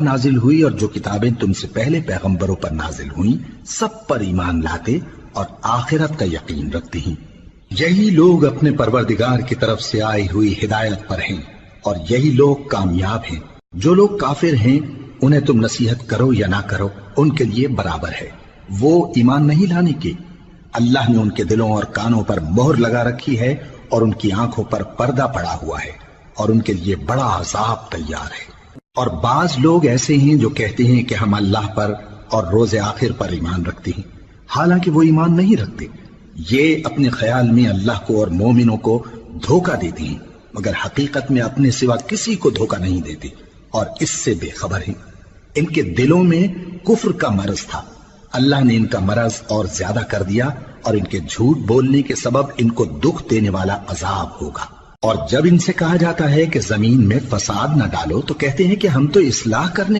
نازل ہوئی اور جو کتابیں تم سے پہلے پیغمبروں پر نازل ہوئیں سب پر ایمان لاتے اور آخرت کا یقین رکھتے ہیں۔ یہی لوگ اپنے پروردگار کی طرف سے آئی ہوئی ہدایت پر ہیں اور یہی لوگ کامیاب ہیں۔ جو لوگ کافر ہیں انہیں تم نصیحت کرو یا نہ کرو ان کے لیے برابر ہے، وہ ایمان نہیں لانے کے۔ اللہ نے ان کے دلوں اور کانوں پر مہر لگا رکھی ہے اور ان کی آنکھوں پر پردہ پڑا ہوا ہے اور ان کے لیے بڑا عذاب تیار ہے۔ اور بعض لوگ ایسے ہیں جو کہتے ہیں کہ ہم اللہ پر اور روز آخر پر ایمان رکھتے ہیں، حالانکہ وہ ایمان نہیں رکھتے۔ یہ اپنے خیال میں اللہ کو اور مومنوں کو دھوکہ دیتے ہیں، مگر حقیقت میں اپنے سوا کسی کو دھوکہ نہیں دیتے اور اس سے بے خبر ہیں۔ ان کے دلوں میں کفر کا مرض تھا، اللہ نے ان کا مرض اور زیادہ کر دیا اور ان کے جھوٹ بولنے کے سبب ان کو دکھ دینے والا عذاب ہوگا۔ اور جب ان سے کہا جاتا ہے کہ زمین میں فساد نہ ڈالو تو کہتے ہیں کہ ہم تو اصلاح کرنے